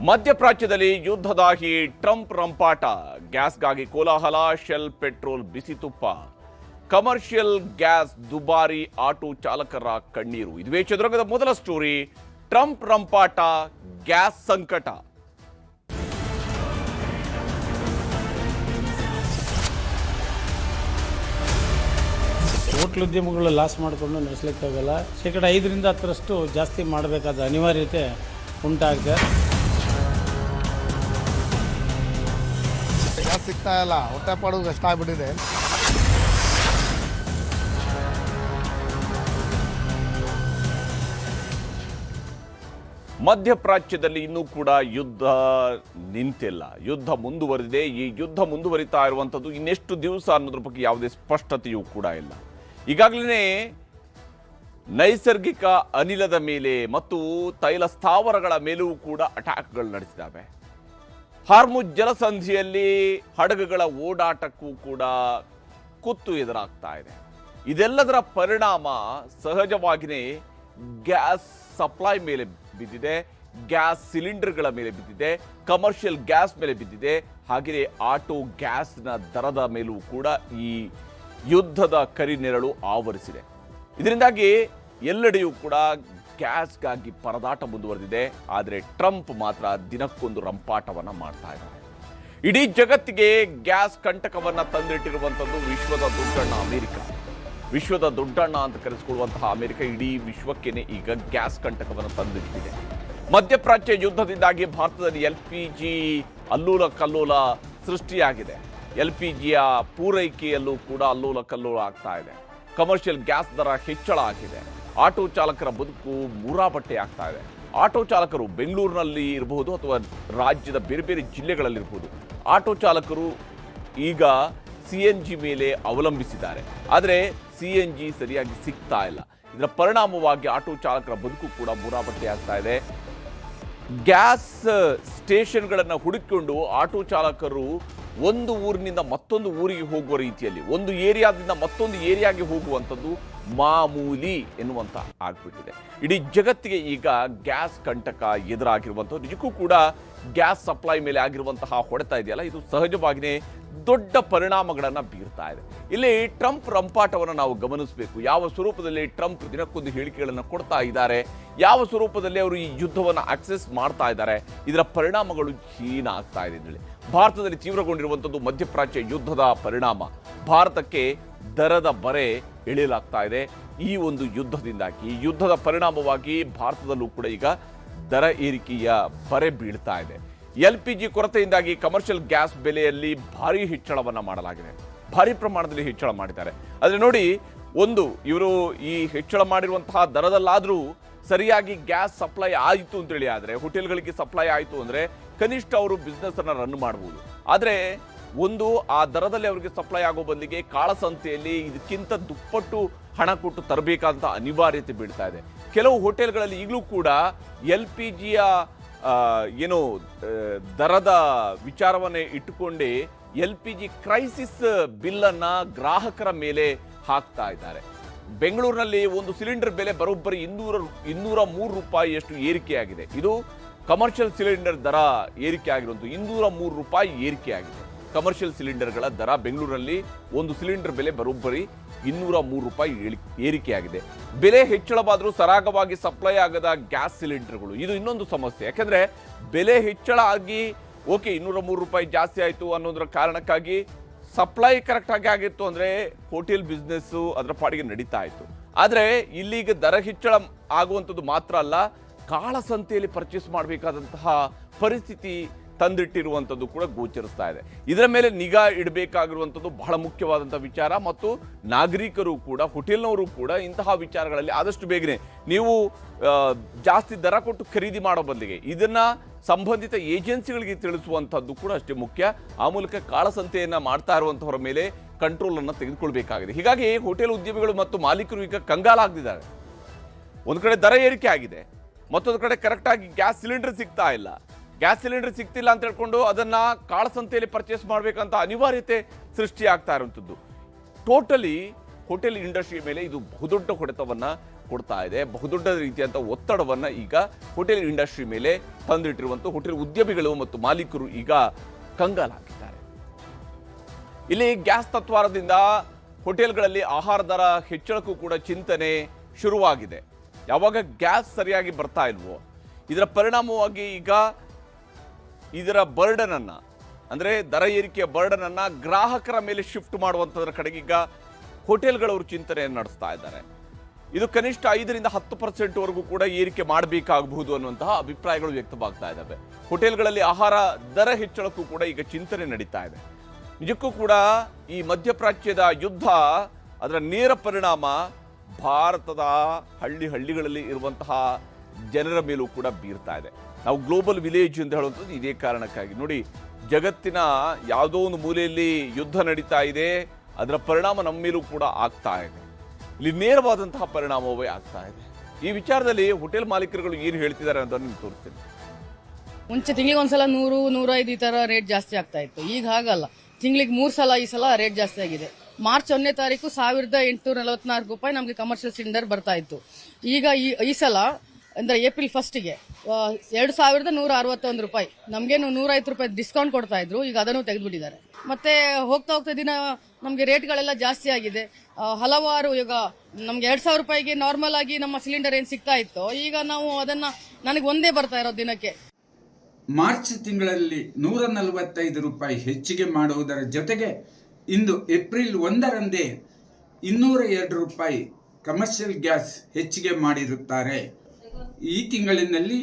ಮಧ್ಯಪ್ರಾಚ್ಯದಲ್ಲಿ ಯುದ್ಧದಾಗಿ Trump ರಂಪಾಟ, ಗ್ಯಾಸ್ಗಾಗಿ ಕೋಲಾಹಲ, shell petrol ಬಿಸಿ ತುಪ್ಪ, commercial gas ದುಬಾರಿ, ಆಟೋ ಚಾಲಕರ ಕಣ್ಣೀರು. ಇದುವೇ ಚದುರಂಗದ ಮೊದಲ ಸ್ಟೋರಿ. ಟ್ರಂಪ್ ರಂಪಾಟ, ಗ್ಯಾಸ್ ಸಂಕಟ. ಹೋಟ್ಲ್ ಉದ್ಯಮಗಳು ಲಾಸ್ ಮಾಡಿಕೊಂಡು ನಡೆಸಲಿಕ್ಕಾಗಲ್ಲ. 5% to 10% ಜಾಸ್ತಿ ಮಾಡಬೇಕಾದ ಅನಿವಾರ್ಯತೆ ಉಂಟಾಗಿದೆ. ಗ್ಯಾಸ್ ಸಿಗ್ತಾ ಇಲ್ಲ, ಹೊಟ್ಟೆ ಪಾಡು ಕಷ್ಟ ಆಗ್ಬಿಟ್ಟಿದೆ. ಮಧ್ಯಪ್ರಾಚ್ಯದಲ್ಲಿ ಇನ್ನೂ ಕೂಡ ಯುದ್ಧ ನಿಂತಿಲ್ಲ, ಯುದ್ಧ ಮುಂದುವರಿದೆ. ಈ ಯುದ್ಧ ಮುಂದುವರಿತಾ ಇರುವಂಥದ್ದು ಇನ್ನೆಷ್ಟು ದಿವಸ ಅನ್ನೋದ್ರ ಬಗ್ಗೆ ಯಾವುದೇ ಸ್ಪಷ್ಟತೆಯೂ ಕೂಡ ಇಲ್ಲ. ಈಗಾಗಲೇ ನೈಸರ್ಗಿಕ ಅನಿಲದ ಮೇಲೆ ಮತ್ತು ತೈಲ ಸ್ಥಾವರಗಳ ಮೇಲೂ ಕೂಡ ಅಟ್ಯಾಕ್ಗಳು ನಡೆಸಿದ್ದಾವೆ. ಹಾರ್ಮುಜ್ ಜಲಸಂಧಿಯಲ್ಲಿ ಹಡಗುಗಳ ಓಡಾಟಕ್ಕೂ ಕೂಡ ಕುತ್ತು ಎದುರಾಗ್ತಾ ಇದೆ. ಇದೆಲ್ಲದರ ಪರಿಣಾಮ ಸಹಜವಾಗಿಯೇ ಗ್ಯಾಸ್ ಸಪ್ಲೈ ಮೇಲೆ ಬಿದ್ದಿದೆ, ಗ್ಯಾಸ್ ಸಿಲಿಂಡರ್ಗಳ ಮೇಲೆ ಬಿದ್ದಿದೆ, ಕಮರ್ಷಿಯಲ್ ಗ್ಯಾಸ್ ಮೇಲೆ ಬಿದ್ದಿದೆ. ಹಾಗೆಯೇ ಆಟೋ ಗ್ಯಾಸ್ನ ದರದ ಮೇಲೂ ಕೂಡ ಈ ಯುದ್ಧದ ಕರಿನೆರಳು ಆವರಿಸಿದೆ. ಇದರಿಂದಾಗಿ ಎಲ್ಲೆಡೆಯೂ ಕೂಡ ಗ್ಯಾಸ್ಗಾಗಿ ಪರದಾಟ ಮುಂದುವರೆದಿದೆ. ಆದರೆ ಟ್ರಂಪ್ ಮಾತ್ರ ದಿನಕ್ಕೊಂದು ರಂಪಾಟವನ್ನ ಮಾಡ್ತಾ ಇದ್ದಾರೆ. ಇಡೀ ಜಗತ್ತಿಗೆ ಗ್ಯಾಸ್ ಕಂಟಕವನ್ನ ತಂದಿಟ್ಟಿರುವಂಥದ್ದು ವಿಶ್ವದ ದೊಡ್ಡಣ್ಣ ಅಮೆರಿಕ. ವಿಶ್ವದ ದೊಡ್ಡಣ್ಣ ಅಂತ ಕರೆಸಿಕೊಳ್ಳುವಂತಹ ಅಮೆರಿಕ ಇಡೀ ವಿಶ್ವಕ್ಕೇನೆ ಈಗ ಗ್ಯಾಸ್ ಕಂಟಕವನ್ನು ತಂದಿಟ್ಟಿದೆ. ಮಧ್ಯಪ್ರಾಚ್ಯ ಯುದ್ಧದಿಂದಾಗಿ ಭಾರತದಲ್ಲಿ LPG ಅಲ್ಲೂಲ ಕಲ್ಲೋಲ ಸೃಷ್ಟಿಯಾಗಿದೆ. LPGಯ ಪೂರೈಕೆಯಲ್ಲೂ ಕೂಡ ಅಲ್ಲೋಲ ಕಲ್ಲೋಲ ಆಗ್ತಾ ಇದೆ. ಕಮರ್ಷಿಯಲ್ ಗ್ಯಾಸ್ ದರ ಹೆಚ್ಚಳ ಆಗಿದೆ. ಆಟೋ ಚಾಲಕರ ಬದುಕು ಮೂರಾಬಟ್ಟೆ ಆಗ್ತಾ ಇದೆ. ಆಟೋ ಚಾಲಕರು ಬೆಂಗಳೂರಿನಲ್ಲಿ ಇರಬಹುದು ಅಥವಾ ರಾಜ್ಯದ ಬೇರೆ ಬೇರೆ ಜಿಲ್ಲೆಗಳಲ್ಲಿರಬಹುದು, ಆಟೋ ಚಾಲಕರು ಈಗ CNG ಮೇಲೆ ಅವಲಂಬಿಸಿದ್ದಾರೆ. ಆದರೆ CNG ಸರಿಯಾಗಿ ಸಿಗ್ತಾ ಇಲ್ಲ. ಇದರ ಪರಿಣಾಮವಾಗಿ ಆಟೋ ಚಾಲಕರ ಬದುಕು ಕೂಡ ಮೂರಾಬಟ್ಟೆ ಆಗ್ತಾ ಇದೆ. ಗ್ಯಾಸ್ ಸ್ಟೇಷನ್ಗಳನ್ನು ಹುಡುಕಿಕೊಂಡು ಆಟೋ ಚಾಲಕರು ಒಂದು ಊರಿನಿಂದ ಮತ್ತೊಂದು ಊರಿಗೆ ಹೋಗುವ ರೀತಿಯಲ್ಲಿ, ಒಂದು ಏರಿಯಾದಿಂದ ಮತ್ತೊಂದು ಏರಿಯಾಗೆ ಹೋಗುವಂಥದ್ದು ಮಾಮೂಲಿ ಎನ್ನುವಂತ ಆಗ್ಬಿಟ್ಟಿದೆ. ಇಡೀ ಜಗತ್ತಿಗೆ ಈಗ ಗ್ಯಾಸ್ ಕಂಟಕ ಎದುರಾಗಿರುವಂಥದ್ದು. ನಿಜಕ್ಕೂ ಕೂಡ ಗ್ಯಾಸ್ ಸಪ್ಲೈ ಮೇಲೆ ಆಗಿರುವಂತಹ ಹೊಡೆತ ಇದೆಯಲ್ಲ, ಇದು ಸಹಜವಾಗಿಯೇ ದೊಡ್ಡ ಪರಿಣಾಮಗಳನ್ನು ಬೀರ್ತಾ ಇದೆ. ಇಲ್ಲಿ ಟ್ರಂಪ್ ರಂಪಾಟವನ್ನು ನಾವು ಗಮನಿಸಬೇಕು. ಯಾವ ಸ್ವರೂಪದಲ್ಲಿ ಟ್ರಂಪ್ ದಿನಕ್ಕೊಂದು ಹೇಳಿಕೆಗಳನ್ನು ಕೊಡ್ತಾ ಇದ್ದಾರೆ, ಯಾವ ಸ್ವರೂಪದಲ್ಲಿ ಅವರು ಈ ಯುದ್ಧವನ್ನು ಆಕ್ಸೆಸ್ ಮಾಡ್ತಾ ಇದ್ದಾರೆ, ಇದರ ಪರಿಣಾಮಗಳು ಹೀನ ಆಗ್ತಾ ಇದೆ ಅಂತೇಳಿ. ಭಾರತದಲ್ಲಿ ತೀವ್ರಗೊಂಡಿರುವಂಥದ್ದು ಮಧ್ಯಪ್ರಾಚ್ಯ ಯುದ್ಧದ ಪರಿಣಾಮ. ಭಾರತಕ್ಕೆ ದರದ ಬರೆ ಎಳೆಯಲಾಗ್ತಾ ಇದೆ ಈ ಒಂದು ಯುದ್ಧದಿಂದಾಗಿ. ಈ ಯುದ್ಧದ ಪರಿಣಾಮವಾಗಿ ಭಾರತದಲ್ಲೂ ಕೂಡ ಈಗ ದರ ಏರಿಕೆಯ ಬರೆ ಬೀಳ್ತಾ ಇದೆ. LPG ಕೊರತೆಯಿಂದಾಗಿ ಕಮರ್ಷಿಯಲ್ ಗ್ಯಾಸ್ ಬೆಲೆಯಲ್ಲಿ ಭಾರಿ ಹೆಚ್ಚಳವನ್ನು ಮಾಡಲಾಗಿದೆ. ಭಾರಿ ಪ್ರಮಾಣದಲ್ಲಿ ಹೆಚ್ಚಳ ಮಾಡಿದ್ದಾರೆ. ಆದರೆ ನೋಡಿ, ಇವರು ಈ ಹೆಚ್ಚಳ ಮಾಡಿರುವಂತಹ ದರದಲ್ಲಾದರೂ ಸರಿಯಾಗಿ ಗ್ಯಾಸ್ ಸಪ್ಲೈ ಆಯಿತು ಅಂತೇಳಿ, ಆದರೆ ಹೋಟೆಲ್ಗಳಿಗೆ ಸಪ್ಲೈ ಆಯಿತು ಅಂದರೆ ಕನಿಷ್ಠ ಅವರು ಬಿಸ್ನೆಸ್ ಅನ್ನು ರನ್ ಮಾಡಬಹುದು. ಆದರೆ ಆ ದರದಲ್ಲಿ ಅವರಿಗೆ ಸಪ್ಲೈ ಆಗೋ ಬದಲಿಗೆ ಕಾಳಸಂತೆಯಲ್ಲಿ ಇದಕ್ಕಿಂತ ದುಪ್ಪಟ್ಟು ಹಣ ಕೊಟ್ಟು ತರಬೇಕಾದಂಥ ಅನಿವಾರ್ಯತೆ ಬೀಳ್ತಾ ಇದೆ. ಕೆಲವು ಹೋಟೆಲ್ಗಳಲ್ಲಿ ಈಗಲೂ ಕೂಡ LPGಯ ದರದ ವಿಚಾರವನ್ನೇ ಇಟ್ಟುಕೊಂಡೇ LPG ಕ್ರೈಸಿಸ್ ಬಿಲ್ಲನ್ನು ಗ್ರಾಹಕರ ಮೇಲೆ ಹಾಕ್ತಾ ಇದ್ದಾರೆ. ಬೆಂಗಳೂರಿನಲ್ಲಿ ಒಂದು ಸಿಲಿಂಡರ್ ಬೆಲೆ ಬರೋಬ್ಬರಿ 203 ರೂಪಾಯಿಯಷ್ಟು ಏರಿಕೆಯಾಗಿದೆ. ಇದು ಕಮರ್ಷಿಯಲ್ ಸಿಲಿಂಡರ್ ದರ ಏರಿಕೆ ಆಗಿರುವಂಥದ್ದು. 203 ರೂಪಾಯಿ ಏರಿಕೆಯಾಗಿದೆ. ಕಮರ್ಷಿಯಲ್ ಸಿಲಿಂಡರ್ಗಳ ದರ ಬೆಂಗಳೂರಿನಲ್ಲಿ ಒಂದು ಸಿಲಿಂಡರ್ ಬೆಲೆ ಬರೋಬ್ಬರಿ 203 ರೂಪಾಯಿ ಏರಿಕೆಯಾಗಿದೆ. ಬೆಲೆ ಹೆಚ್ಚಳವಾದರೂ ಸರಾಗವಾಗಿ ಸಪ್ಲೈ ಆಗದ ಗ್ಯಾಸ್ ಸಿಲಿಂಡರ್ಗಳು, ಇದು ಇನ್ನೊಂದು ಸಮಸ್ಯೆ. ಯಾಕೆಂದ್ರೆ ಬೆಲೆ ಹೆಚ್ಚಳ ಆಗಿ 203 ರೂಪಾಯಿ ಜಾಸ್ತಿ ಆಯಿತು ಅನ್ನೋದ್ರ ಕಾರಣಕ್ಕಾಗಿ ಸಪ್ಲೈ ಕರೆಕ್ಟಾಗಿ ಆಗಿತ್ತು ಅಂದರೆ ಹೋಟೆಲ್ ಬಿಸ್ನೆಸ್ಸು ಅದರ ಪಾಡಿಗೆ ನಡೀತಾ ಇತ್ತು. ಆದರೆ ಇಲ್ಲಿಗ ದರ ಹೆಚ್ಚಳ ಆಗುವಂಥದ್ದು ಮಾತ್ರ ಅಲ್ಲ, ಕಾಳಸಂತೆಯಲ್ಲಿ ಪರ್ಚೇಸ್ ಮಾಡಬೇಕಾದಂತಹ ಪರಿಸ್ಥಿತಿ ತಂದಿಟ್ಟಿರುವಂಥದ್ದು ಕೂಡ ಗೋಚರಿಸ್ತಾ ಇದೆ. ಇದರ ಮೇಲೆ ನಿಗಾ ಇಡಬೇಕಾಗಿರುವಂಥದ್ದು ಬಹಳ ಮುಖ್ಯವಾದಂಥ ವಿಚಾರ. ಮತ್ತು ನಾಗರಿಕರು ಕೂಡ, ಹೋಟೆಲ್ನವರು ಕೂಡ ಇಂತಹ ವಿಚಾರಗಳಲ್ಲಿ ಆದಷ್ಟು ಬೇಗನೆ ನೀವು ಜಾಸ್ತಿ ದರ ಕೊಟ್ಟು ಖರೀದಿ ಮಾಡೋ ಬದಲಿಗೆ ಇದನ್ನ ಸಂಬಂಧಿತ ಏಜೆನ್ಸಿಗಳಿಗೆ ತಿಳಿಸುವಂಥದ್ದು ಕೂಡ ಅಷ್ಟೇ ಮುಖ್ಯ. ಆ ಮೂಲಕ ಕಾಳಸಂತೆಯನ್ನು ಮಾಡ್ತಾ ಇರುವಂಥವರ ಮೇಲೆ ಕಂಟ್ರೋಲನ್ನು ತೆಗೆದುಕೊಳ್ಬೇಕಾಗಿದೆ. ಹೀಗಾಗಿ ಹೋಟೆಲ್ ಉದ್ಯಮಿಗಳು ಮತ್ತು ಮಾಲೀಕರು ಈಗ ಕಂಗಾಲಾಗ್ತಿದ್ದಾರೆ. ಒಂದು ಕಡೆ ದರ ಏರಿಕೆ ಆಗಿದೆ, ಮತ್ತೊಂದು ಕಡೆ ಕರೆಕ್ಟಾಗಿ ಗ್ಯಾಸ್ ಸಿಲಿಂಡರ್ ಸಿಗ್ತಾ ಇಲ್ಲ. ಗ್ಯಾಸ್ ಸಿಲಿಂಡರ್ ಸಿಗ್ತಿಲ್ಲ ಅಂತ ಹೇಳ್ಕೊಂಡು ಅದನ್ನ ಕಾಳಸಂತೆಯಲ್ಲಿ ಪರ್ಚೇಸ್ ಮಾಡಬೇಕಂತ ಅನಿವಾರ್ಯತೆ ಸೃಷ್ಟಿ ಆಗ್ತಾ ಇರುವಂಥದ್ದು. ಟೋಟಲಿ ಹೋಟೆಲ್ ಇಂಡಸ್ಟ್ರಿ ಮೇಲೆ ಇದು ಬಹುದೊಡ್ಡ ಹೊಡೆತವನ್ನ ಕೊಡ್ತಾ ಇದೆ. ಬಹುದೊಡ್ಡ ರೀತಿಯಂತ ಒತ್ತಡವನ್ನ ಈಗ ಹೋಟೆಲ್ ಇಂಡಸ್ಟ್ರಿ ಮೇಲೆ ತಂದಿಟ್ಟಿರುವಂತ ಹೋಟೆಲ್ ಉದ್ಯಮಿಗಳು ಮತ್ತು ಮಾಲೀಕರು ಈಗ ಕಂಗಾಲಾಗಿದ್ದಾರೆ. ಇಲ್ಲಿ ಗ್ಯಾಸ್ ತತ್ವಾರದಿಂದ ಹೋಟೆಲ್ಗಳಲ್ಲಿ ಆಹಾರ ದರ ಹೆಚ್ಚಳಕ್ಕೂ ಕೂಡ ಚಿಂತನೆ ಶುರುವಾಗಿದೆ. ಯಾವಾಗ ಗ್ಯಾಸ್ ಸರಿಯಾಗಿ ಬರ್ತಾ ಇಲ್ವೋ ಇದರ ಪರಿಣಾಮವಾಗಿ ಈಗ ಇದರ ಬರ್ಡನ್ ಅನ್ನ ಅಂದ್ರೆ ದರ ಏರಿಕೆಯ ಬರ್ಡನ್ ಅನ್ನ ಗ್ರಾಹಕರ ಮೇಲೆ ಶಿಫ್ಟ್ ಮಾಡುವಂತದ್ರ ಕಡೆಗೆ ಈಗ ಹೋಟೆಲ್ಗಳವರು ಚಿಂತನೆಯನ್ನು ನಡೆಸ್ತಾ ಇದ್ದಾರೆ. ಇದು ಕನಿಷ್ಠ 5ರಿಂದ 10% ವರೆಗೂ ಕೂಡ ಏರಿಕೆ ಮಾಡಬೇಕಾಗಬಹುದು ಅನ್ನುವಂತಹ ಅಭಿಪ್ರಾಯಗಳು ವ್ಯಕ್ತವಾಗ್ತಾ ಇದ್ದಾವೆ. ಹೋಟೆಲ್ಗಳಲ್ಲಿ ಆಹಾರ ದರ ಹೆಚ್ಚಳಕ್ಕೂ ಕೂಡ ಈಗ ಚಿಂತನೆ ನಡೀತಾ ಇದೆ. ನಿಜಕ್ಕೂ ಕೂಡ ಈ ಮಧ್ಯಪ್ರಾಚ್ಯದ ಯುದ್ಧ ಅದರ ನೇರ ಪರಿಣಾಮ ಭಾರತದ ಹಳ್ಳಿಗಳಲ್ಲಿ ಇರುವಂತಹ ಜನರ ಮೇಲೂ ಕೂಡ ಬೀರ್ತಾ ಇದೆ. ನಾವು ಗ್ಲೋಬಲ್ ವಿಲೇಜ್ ಅಂತ ಹೇಳುವಂಥದ್ದು ಇದೇ ಕಾರಣಕ್ಕಾಗಿ. ನೋಡಿ, ಜಗತ್ತಿನ ಯಾವುದೋ ಒಂದು ಮೂಲೆಯಲ್ಲಿ ಯುದ್ಧ ನಡೀತಾ ಇದೆ, ಅದರ ಪರಿಣಾಮ ನಮ್ಮ ಮೇಲೂ ಕೂಡ ಆಗ್ತಾ ಇದೆ. ಇಲ್ಲಿ ನೇರವಾದಂತಹ ಪರಿಣಾಮವೇ ಆಗ್ತಾ ಇದೆ. ಈ ವಿಚಾರದಲ್ಲಿ ಹೋಟೆಲ್ ಮಾಲೀಕರುಗಳು ಏನು ಹೇಳ್ತಿದ್ದಾರೆ ಅಂತ ನಿಮ್ಗೆ ತೋರಿಸ್ತೀನಿ. ಮುಂಚೆ ತಿಂಗಳಿಗೆ ಒಂದ್ಸಲ 100-105 ಈ ತರ ರೇಟ್ ಜಾಸ್ತಿ ಆಗ್ತಾ ಇತ್ತು. ಈಗ ಹಾಗಲ್ಲ, ತಿಂಗಳಿಗೆ 3 ಸಲ ಈ ಸಲ ರೇಟ್ ಜಾಸ್ತಿ ಆಗಿದೆ. ಮಾರ್ಚ್ 1ನೇ ತಾರೀಕು 1844 ರೂಪಾಯಿ ನಮಗೆ ಕಮರ್ಷಿಯಲ್ ಸಿಲಿಂಡರ್ ಬರ್ತಾ ಇತ್ತು. ಈಗ ಈ ಸಲ ಅಂದ್ರೆ ಏಪ್ರಿಲ್ 1ಗೆ 2161 ರೂಪಾಯಿ. ನಮ್ಗೇನು 105 ರೂಪಾಯಿ ಡಿಸ್ಕೌಂಟ್ ಕೊಡ್ತಾ ಇದ್ರು, ಈಗ ಅದನ್ನು ತೆಗೆದುಬಿಟ್ಟಿದ್ದಾರೆ. ಮತ್ತೆ ಹೋಗ್ತಾ ದಿನ ನಮಗೆ ರೇಟ್ಗಳೆಲ್ಲ ಜಾಸ್ತಿ ಆಗಿದೆ. ಹಲವಾರು ಈಗ ನಮ್ಗೆ 2000 ರೂಪಾಯಿಗೆ ನಾರ್ಮಲ್ ಆಗಿ ನಮ್ಮ ಸಿಲಿಂಡರ್ ಏನ್ ಸಿಗ್ತಾ ಇತ್ತು, ಈಗ ನಾವು ಅದನ್ನ ನನಗೆ ಒಂದೇ ಬರ್ತಾ ಇರೋ ದಿನಕ್ಕೆ. ಮಾರ್ಚ್ ತಿಂಗಳಲ್ಲಿ 145 ರೂಪಾಯಿ ಹೆಚ್ಚಿಗೆ ಮಾಡುವುದರ ಜೊತೆಗೆ ಇಂದು ಏಪ್ರಿಲ್ 1ರಂದೇ 202 ರೂಪಾಯಿ ಕಮರ್ಷಿಯಲ್ ಗ್ಯಾಸ್ ಹೆಚ್ಚಿಗೆ ಮಾಡಿರುತ್ತಾರೆ. ಈ ತಿಂಗಳಿನಲ್ಲಿ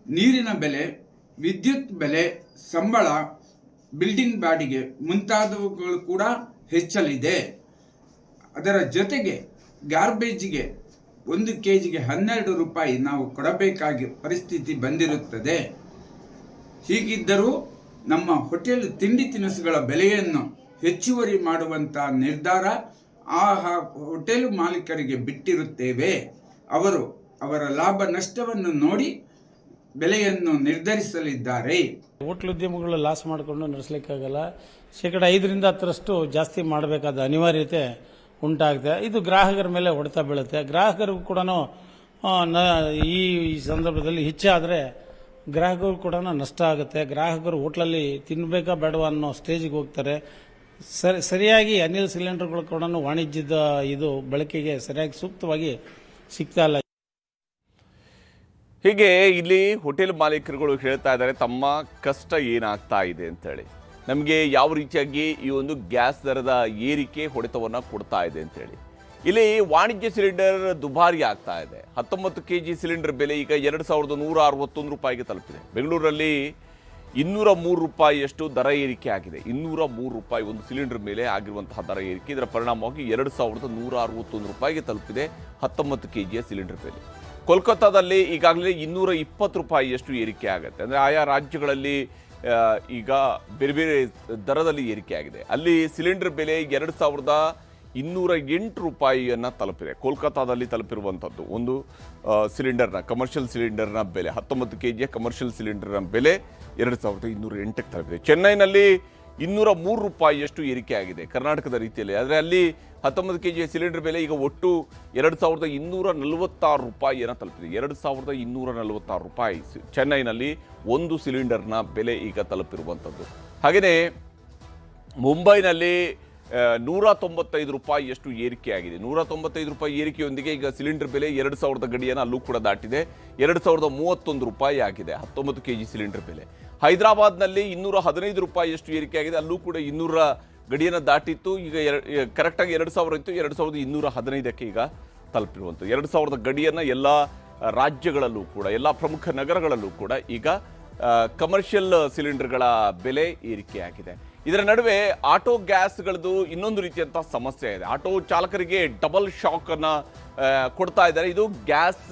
ನೀರಿನ ಬೆಲೆ, ವಿದ್ಯುತ್ ಬೆಲೆ, ಸಂಬಳ, ಬಿಲ್ಡಿಂಗ್ ಬಾಡಿಗೆ ಮುಂತಾದವುಗಳು ಕೂಡ ಹೆಚ್ಚಲಿದೆ. ಅದರ ಜೊತೆಗೆ ಗಾರ್ಬೇಜಿಗೆ 1 ಕೆಜಿಗೆ 12 ರೂಪಾಯಿ ನಾವು ಕೊಡಬೇಕಾಗಿ ಪರಿಸ್ಥಿತಿ ಬಂದಿರುತ್ತದೆ. ಹೀಗಿದ್ದರೂ ನಮ್ಮ ಹೋಟೆಲ್ ತಿಂಡಿ ತಿನಿಸುಗಳ ಬೆಲೆಯನ್ನು ಹೆಚ್ಚುವರಿ ಮಾಡುವಂಥ ನಿರ್ಧಾರ ಆ ಹೋಟೆಲ್ ಮಾಲೀಕರಿಗೆ ಬಿಟ್ಟಿರುತ್ತೇವೆ. ಅವರು ಅವರ ಲಾಭ ನಷ್ಟವನ್ನು ನೋಡಿ ಬೆಲೆಯನ್ನು ನಿರ್ಧರಿಸಲಿದ್ದಾರೆ. ಹೋಟ್ಲ್ ಉದ್ಯಮಗಳು ಲಾಸ್ ಮಾಡಿಕೊಂಡು ನಡೆಸಲಿಕ್ಕಾಗಲ್ಲ. 5% 10% ಜಾಸ್ತಿ ಮಾಡಬೇಕಾದ ಅನಿವಾರ್ಯತೆ ಉಂಟಾಗುತ್ತೆ. ಇದು ಗ್ರಾಹಕರ ಮೇಲೆ ಹೊಡೆತ ಬೀಳುತ್ತೆ. ಗ್ರಾಹಕರಿಗೂ ಕೂಡ ಈ ಸಂದರ್ಭದಲ್ಲಿ ಹೆಚ್ಚಾದರೆ ಗ್ರಾಹಕರು ಕೂಡ ನಷ್ಟ ಆಗುತ್ತೆ. ಗ್ರಾಹಕರು ಹೋಟ್ಲಲ್ಲಿ ತಿನ್ನಬೇಕಾ ಬೇಡವಾ ಅನ್ನೋ ಸ್ಟೇಜಿಗೆ ಹೋಗ್ತಾರೆ. ಸರಿಯಾಗಿ ಅನಿಲ್ ಸಿಲಿಂಡರ್ಗಳು ಕೂಡ ವಾಣಿಜ್ಯದ ಇದು ಬಳಕೆಗೆ ಸರಿಯಾಗಿ ಸೂಕ್ತವಾಗಿ ಸಿಗ್ತಾ ಇಲ್ಲ. ಹೀಗೆ ಇಲ್ಲಿ ಹೋಟೆಲ್ ಮಾಲೀಕರುಗಳು ಹೇಳ್ತಾ ಇದ್ದಾರೆ ತಮ್ಮ ಕಷ್ಟ ಏನಾಗ್ತಾ ಇದೆ ಅಂತೇಳಿ. ನಮಗೆ ಯಾವ ರೀತಿಯಾಗಿ ಈ ಒಂದು ಗ್ಯಾಸ್ ದರದ ಏರಿಕೆ ಹೊಡೆತವನ್ನು ಕೊಡ್ತಾ ಇದೆ ಅಂತೇಳಿ. ಇಲ್ಲಿ ವಾಣಿಜ್ಯ ಸಿಲಿಂಡರ್ ದುಬಾರಿ ಆಗ್ತಾ ಇದೆ. 19 kg ಸಿಲಿಂಡರ್ ಬೆಲೆ ಈಗ 2161 ರೂಪಾಯಿಗೆ ತಲುಪಿದೆ. ಬೆಂಗಳೂರಲ್ಲಿ 203 ರೂಪಾಯಿಯಷ್ಟು ದರ ಏರಿಕೆ ಆಗಿದೆ. 203 ರೂಪಾಯಿ ಒಂದು ಸಿಲಿಂಡರ್ ಮೇಲೆ ಆಗಿರುವಂತಹ ದರ ಏರಿಕೆ. ಇದರ ಪರಿಣಾಮವಾಗಿ 2161 ರೂಪಾಯಿಗೆ ತಲುಪಿದೆ 19 kg ಸಿಲಿಂಡರ್ ಬೆಲೆ. ಕೋಲ್ಕತ್ತಾದಲ್ಲಿ ಈಗಾಗಲೇ 220 ರೂಪಾಯಿಯಷ್ಟು ಏರಿಕೆ ಆಗುತ್ತೆ. ಅಂದರೆ ಆಯಾ ರಾಜ್ಯಗಳಲ್ಲಿ ಈಗ ಬೇರೆ ಬೇರೆ ದರದಲ್ಲಿ ಏರಿಕೆ ಆಗಿದೆ. ಅಲ್ಲಿ ಸಿಲಿಂಡರ್ ಬೆಲೆ 2208 ರೂಪಾಯಿಯನ್ನು ತಲುಪಿದೆ. ಕೋಲ್ಕತ್ತಾದಲ್ಲಿ ತಲುಪಿರುವಂಥದ್ದು ಒಂದು ಸಿಲಿಂಡರ್ನ ಕಮರ್ಷಿಯಲ್ ಸಿಲಿಂಡರ್ನ ಬೆಲೆ 19 kg ಕಮರ್ಷಿಯಲ್ ಸಿಲಿಂಡರ್ನ ಬೆಲೆ 2208ಕ್ಕೆ ತಲುಪಿದೆ. ಚೆನ್ನೈನಲ್ಲಿ 203 ರೂಪಾಯಿಯಷ್ಟು ಏರಿಕೆ ಆಗಿದೆ ಕರ್ನಾಟಕದ ರೀತಿಯಲ್ಲಿ. ಆದರೆ ಅಲ್ಲಿ 19 kg ಸಿಲಿಂಡರ್ ಬೆಲೆ ಈಗ ಒಟ್ಟು 2246 ರೂಪಾಯಿಯನ್ನು ತಲುಪಿದೆ. 2246 ರೂಪಾಯಿ ಚೆನ್ನೈನಲ್ಲಿ ಒಂದು ಸಿಲಿಂಡರ್ನ ಬೆಲೆ ಈಗ ತಲುಪಿರುವಂಥದ್ದು. ಹಾಗೆಯೇ ಮುಂಬೈನಲ್ಲಿ 195 ರೂಪಾಯಿಯಷ್ಟು ಏರಿಕೆ ಆಗಿದೆ. 195 ರೂಪಾಯಿ ಏರಿಕೆಯೊಂದಿಗೆ ಈಗ ಸಿಲಿಂಡರ್ ಬೆಲೆ 2000 ಗಡಿಯನ್ನು ಅಲ್ಲೂ ಕೂಡ ದಾಟಿದೆ. 2031 ರೂಪಾಯಿ ಆಗಿದೆ 19 kg ಸಿಲಿಂಡರ್ ಬೆಲೆ. ಹೈದರಾಬಾದ್ನಲ್ಲಿ 215 ರೂಪಾಯಿಯಷ್ಟು ಏರಿಕೆ ಆಗಿದೆ. ಅಲ್ಲೂ ಕೂಡ 200 ಗಡಿಯನ್ನು ದಾಟಿತ್ತು. ಈಗ ಕರೆಕ್ಟಾಗಿ 2000 ಇತ್ತು, 2215ಕ್ಕೆ ಈಗ ತಲುಪಿರುವಂಥದ್ದು. 2000 ಗಡಿಯನ್ನು ಎಲ್ಲ ರಾಜ್ಯಗಳಲ್ಲೂ ಕೂಡ ಎಲ್ಲ ಪ್ರಮುಖ ನಗರಗಳಲ್ಲೂ ಕೂಡ ಈಗ ಕಮರ್ಷಿಯಲ್ ಸಿಲಿಂಡರ್ಗಳ ಬೆಲೆ ಏರಿಕೆಯಾಗಿದೆ. ಇದರ ನಡುವೆ ಆಟೋ ಗ್ಯಾಸ್ಗಳದ್ದು ಇನ್ನೊಂದು ರೀತಿಯಂಥ ಸಮಸ್ಯೆ ಇದೆ. ಆಟೋ ಚಾಲಕರಿಗೆ ಡಬಲ್ ಶಾಕ್ ಅನ್ನ ಕೊಡ್ತಾ ಇದ್ದಾರೆ. ಇದು ಗ್ಯಾಸ್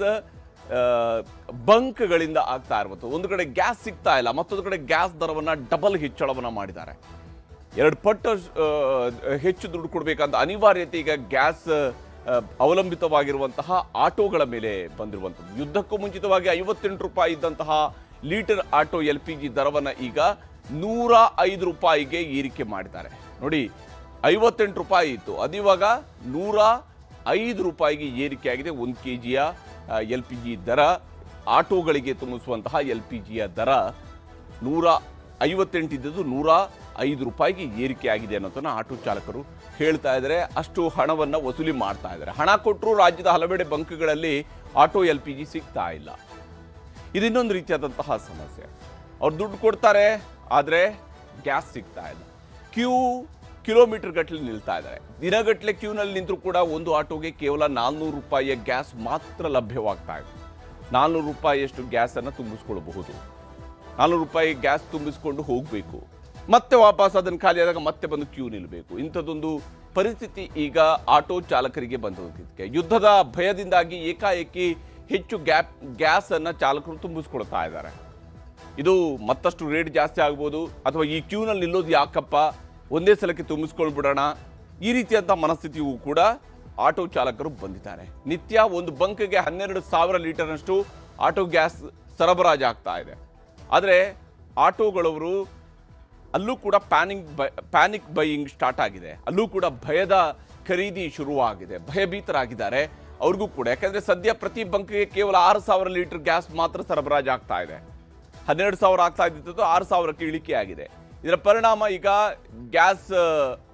ಬಂಕ್ಗಳಿಂದ ಆಗ್ತಾ ಇರುವಂಥದ್ದು. ಒಂದು ಕಡೆ ಗ್ಯಾಸ್ ಸಿಗ್ತಾ ಇಲ್ಲ, ಮತ್ತೊಂದು ಕಡೆ ಗ್ಯಾಸ್ ದರವನ್ನು ಡಬಲ್ ಹೆಚ್ಚಳವನ್ನ ಮಾಡಿದ್ದಾರೆ. 2 ಪಟ್ಟು ಹೆಚ್ಚು ದುಡ್ಡು ಕೊಡಬೇಕಂತ ಅನಿವಾರ್ಯತೆ ಈಗ ಗ್ಯಾಸ್ ಅವಲಂಬಿತವಾಗಿರುವಂತಹ ಆಟೋಗಳ ಮೇಲೆ ಬಂದಿರುವಂಥದ್ದು. ಯುದ್ಧಕ್ಕೂ ಮುಂಚಿತವಾಗಿ 58 ರೂಪಾಯಿ ಇದ್ದಂತಹ ಲೀಟರ್ ಆಟೋ LPG ದರವನ್ನು ಈಗ 105 ರೂಪಾಯಿಗೆ ಏರಿಕೆ ಮಾಡಿದ್ದಾರೆ. ನೋಡಿ, 58 ರೂಪಾಯಿ ಇತ್ತು, ಅದಿವಾಗ ರೂಪಾಯಿಗೆ ಏರಿಕೆ ಆಗಿದೆ. 1 kgಯ LPG ದರ, ಆಟೋಗಳಿಗೆ ತುಂಬಿಸುವಂತಹ LPGಯ ದರ 158 ಇದ್ದದ್ದು 105 ರೂಪಾಯಿಗೆ ಏರಿಕೆ ಆಗಿದೆ ಅನ್ನೋದನ್ನ ಆಟೋ ಚಾಲಕರು ಹೇಳ್ತಾ ಇದ್ದಾರೆ. ಅಷ್ಟು ಹಣವನ್ನು ವಸೂಲಿ ಮಾಡ್ತಾ ಇದ್ದಾರೆ. ಹಣ ಕೊಟ್ಟರು ರಾಜ್ಯದ ಹಲವೆಡೆ ಬಂಕ್ಗಳಲ್ಲಿ ಆಟೋ LPG ಸಿಗ್ತಾ ಇಲ್ಲ. ಇದು ಇನ್ನೊಂದು ರೀತಿಯಾದಂತಹ ಸಮಸ್ಯೆ. ಅವ್ರು ದುಡ್ಡು ಕೊಡ್ತಾರೆ, ಆದರೆ ಗ್ಯಾಸ್ ಸಿಗ್ತಾ ಇಲ್ಲ. ಕಿಲೋಮೀಟರ್ ಗಟ್ಟಲೆ ನಿಲ್ತಾ ಇದ್ದಾರೆ. ದಿನಗಟ್ಟಲೆ ಕ್ಯೂನಲ್ಲಿ ನಿಂತರೂ ಕೂಡ ಒಂದು ಆಟೋಗೆ ಕೇವಲ 400 ರೂಪಾಯಿಯ ಗ್ಯಾಸ್ ಮಾತ್ರ ಲಭ್ಯವಾಗ್ತಾ ಇದೆ. 400 ರೂಪಾಯಿಯಷ್ಟು ಗ್ಯಾಸನ್ನು ತುಂಬಿಸ್ಕೊಳ್ಬಹುದು. 400 ರೂಪಾಯಿ ಗ್ಯಾಸ್ ತುಂಬಿಸ್ಕೊಂಡು ಹೋಗಬೇಕು, ಮತ್ತೆ ವಾಪಸ್ ಅದನ್ನು ಖಾಲಿ ಆದಾಗ ಮತ್ತೆ ಬಂದು ಕ್ಯೂ ನಿಲ್ಲಬೇಕು. ಇಂಥದ್ದೊಂದು ಪರಿಸ್ಥಿತಿ ಈಗ ಆಟೋ ಚಾಲಕರಿಗೆ ಬಂದಿದ್ದಕ್ಕೆ ಯುದ್ಧದ ಭಯದಿಂದಾಗಿ ಏಕಾಏಕಿ ಹೆಚ್ಚು ಗ್ಯಾಸ್ ಅನ್ನ ಚಾಲಕರು ತುಂಬಿಸ್ಕೊಳ್ತಾ ಇದ್ದಾರೆ. ಇದು ಮತ್ತಷ್ಟು ರೇಟ್ ಜಾಸ್ತಿ ಆಗ್ಬೋದು, ಅಥವಾ ಈ ಕ್ಯೂನಲ್ಲಿ ನಿಲ್ಲೋದು ಯಾಕಪ್ಪ, ಒಂದೇ ಸಲಕ್ಕೆ ತುಂಬಿಸ್ಕೊಳ್ಬಿಡೋಣ, ಈ ರೀತಿಯಂಥ ಮನಸ್ಥಿತಿಯೂ ಕೂಡ ಆಟೋ ಚಾಲಕರು ಬಂದಿದ್ದಾರೆ. ನಿತ್ಯ ಒಂದು ಬಂಕ್ಗೆ 12,000 ಲೀಟರ್ನಷ್ಟು ಆಟೋ ಗ್ಯಾಸ್ ಸರಬರಾಜು ಆಗ್ತಾ ಇದೆ. ಆದರೆ ಆಟೋಗಳವರು ಅಲ್ಲೂ ಕೂಡ ಪ್ಯಾನಿಕ್ ಬೈಯಿಂಗ್ ಸ್ಟಾರ್ಟ್ ಆಗಿದೆ. ಅಲ್ಲೂ ಕೂಡ ಭಯದ ಖರೀದಿ ಶುರುವಾಗಿದೆ. ಭಯಭೀತರಾಗಿದ್ದಾರೆ ಅವ್ರಿಗೂ ಕೂಡ. ಯಾಕಂದ್ರೆ ಸದ್ಯ ಪ್ರತಿ ಬಂಕ್ಗೆ ಕೇವಲ 6,000 ಲೀಟರ್ ಗ್ಯಾಸ್ ಮಾತ್ರ ಸರಬರಾಜು ಆಗ್ತಾ ಇದೆ. 12,000 ಆಗ್ತಾ ಇದ್ದಿದ್ದು 6,000ಕ್ಕೆ ಇಳಿಕೆ ಆಗಿದೆ. ಇದರ ಪರಿಣಾಮ ಈಗ ಗ್ಯಾಸ್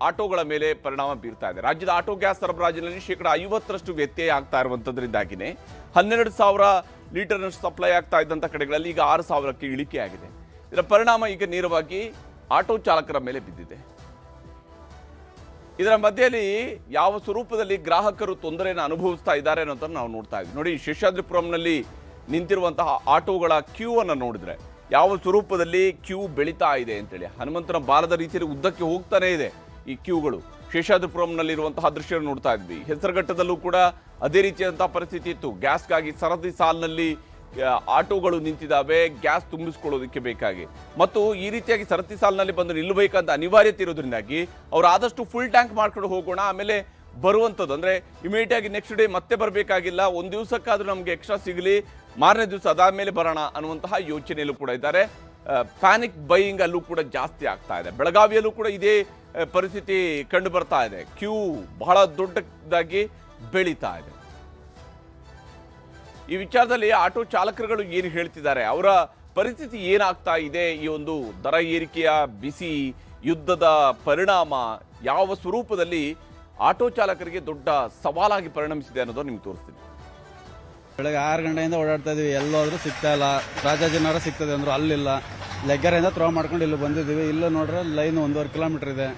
ಆಟೋಗಳ ಮೇಲೆ ಪರಿಣಾಮ ಬೀರ್ತಾ ಇದೆ. ರಾಜ್ಯದ ಆಟೋ ಗ್ಯಾಸ್ ಸರಬರಾಜಿನಲ್ಲಿ 50% ವ್ಯತ್ಯಯ ಆಗ್ತಾ ಇರುವಂತದ್ರಿಂದಾಗಿನೇ 12,000 ಲೀಟರ್ನಷ್ಟು ಸಪ್ಲೈ ಆಗ್ತಾ ಇದ್ದಂಥ ಕಡೆಗಳಲ್ಲಿ ಈಗ 6,000ಕ್ಕೆ ಇಳಿಕೆ ಆಗಿದೆ. ಇದರ ಪರಿಣಾಮ ಈಗ ನೇರವಾಗಿ ಆಟೋ ಚಾಲಕರ ಮೇಲೆ ಬಿದ್ದಿದೆ. ಇದರ ಮಧ್ಯೆಯಲ್ಲಿ ಯಾವ ಸ್ವರೂಪದಲ್ಲಿ ಗ್ರಾಹಕರು ತೊಂದರೆಯನ್ನು ಅನುಭವಿಸ್ತಾ ಇದ್ದಾರೆ ಅನ್ನೋದನ್ನು ನಾವು ನೋಡ್ತಾ ಇದ್ವಿ. ನೋಡಿ, ಶೇಷಾದ್ರಿಪುರಂನಲ್ಲಿ ನಿಂತಿರುವಂತಹ ಆಟೋಗಳ ಕ್ಯೂ ಅನ್ನು ನೋಡಿದ್ರೆ ಯಾವ ಸ್ವರೂಪದಲ್ಲಿ ಕ್ಯೂ ಬೆಳೀತಾ ಇದೆ ಅಂತೇಳಿ, ಹನುಮಂತನ ಬಾಲದ ರೀತಿಯಲ್ಲಿ ಉದ್ದಕ್ಕೆ ಹೋಗ್ತಾನೆ ಇದೆ ಈ ಕ್ಯೂಗಳು. ಶೇಷಾದ್ರಿಪುರಂನಲ್ಲಿರುವಂತಹ ದೃಶ್ಯ ನೋಡ್ತಾ ಇದ್ವಿ. ಹೆಸರುಘಟ್ಟದಲ್ಲೂ ಕೂಡ ಅದೇ ರೀತಿಯಾದಂತಹ ಪರಿಸ್ಥಿತಿ ಇತ್ತು. ಗ್ಯಾಸ್ಗಾಗಿ ಸರದಿ ಸಾಲಿನಲ್ಲಿ ಆಟೋಗಳು ನಿಂತಿದ್ದಾವೆ ಗ್ಯಾಸ್ ತುಂಬಿಸ್ಕೊಳ್ಳೋದಕ್ಕೆ ಬೇಕಾಗಿ. ಮತ್ತು ಈ ರೀತಿಯಾಗಿ ಸರತಿ ಸಾಲಿನಲ್ಲಿ ಬಂದು ನಿಲ್ಲಬೇಕಂತ ಅನಿವಾರ್ಯತೆ ಇರೋದ್ರಿಂದಾಗಿ ಅವ್ರು ಆದಷ್ಟು ಫುಲ್ ಟ್ಯಾಂಕ್ ಮಾಡ್ಕೊಂಡು ಹೋಗೋಣ, ಆಮೇಲೆ ಬರುವಂಥದ್ದು ಅಂದರೆ ಇಮಿಡಿಯೇಟ್ ಆಗಿ ನೆಕ್ಸ್ಟ್ ಡೇ ಮತ್ತೆ ಬರಬೇಕಾಗಿಲ್ಲ, ಒಂದು ದಿವಸಕ್ಕಾದ್ರೂ ನಮಗೆ ಎಕ್ಸ್ಟ್ರಾ ಸಿಗಲಿ, ಮಾರನೇ ದಿವಸ ಅದಾದ್ಮೇಲೆ ಬರೋಣ ಅನ್ನುವಂತಹ ಯೋಚನೆಯಲ್ಲೂ ಕೂಡ ಇದ್ದಾರೆ. ಪ್ಯಾನಿಕ್ ಬೈಯಿಂಗ್ ಅಲ್ಲೂ ಕೂಡ ಜಾಸ್ತಿ ಆಗ್ತಾ ಇದೆ. ಬೆಳಗಾವಿಯಲ್ಲೂ ಕೂಡ ಇದೇ ಪರಿಸ್ಥಿತಿ ಕಂಡು ಬರ್ತಾ ಇದೆ. ಕ್ಯೂ ಬಹಳ ದೊಡ್ಡದಾಗಿ ಬೆಳೀತಾ ಇದೆ. ಈ ವಿಚಾರದಲ್ಲಿ ಆಟೋ ಚಾಲಕರುಗಳು ಏನು ಹೇಳ್ತಿದ್ದಾರೆ, ಅವರ ಪರಿಸ್ಥಿತಿ ಏನಾಗ್ತಾ ಇದೆ, ಈ ಒಂದು ದರ ಏರಿಕೆಯ ಬಿಸಿ ಯುದ್ಧದ ಪರಿಣಾಮ ಯಾವ ಸ್ವರೂಪದಲ್ಲಿ ಆಟೋ ಚಾಲಕರಿಗೆ ದೊಡ್ಡ ಸವಾಲಾಗಿ ಪರಿಣಮಿಸಿದೆ ಅನ್ನೋದು ನಿಮ್ಗೆ ತೋರಿಸ್ತೀನಿ. ಬೆಳಗ್ಗೆ 6 ಗಂಟೆಯಿಂದ ಓಡಾಡ್ತಾ ಇದೀವಿ, ಎಲ್ಲೋದ್ರೂ ಸಿಗ್ತಾ ಇಲ್ಲ. ರಾಜಾಜಿನಗರ ಸಿಗ್ತದೆ ಅಂದ್ರು ಅಲ್ಲಿಲ್ಲ. ಲೆಗ್ಗರಿಂದ ಥ್ರೋ ಮಾಡ್ಕೊಂಡು ಇಲ್ಲಿ ಬಂದಿದ್ದೀವಿ. ಇಲ್ಲೂ ನೋಡ್ರೆ ಲೈನ್ 1.5 ಕಿಲೋಮೀಟರ್ ಇದೆ.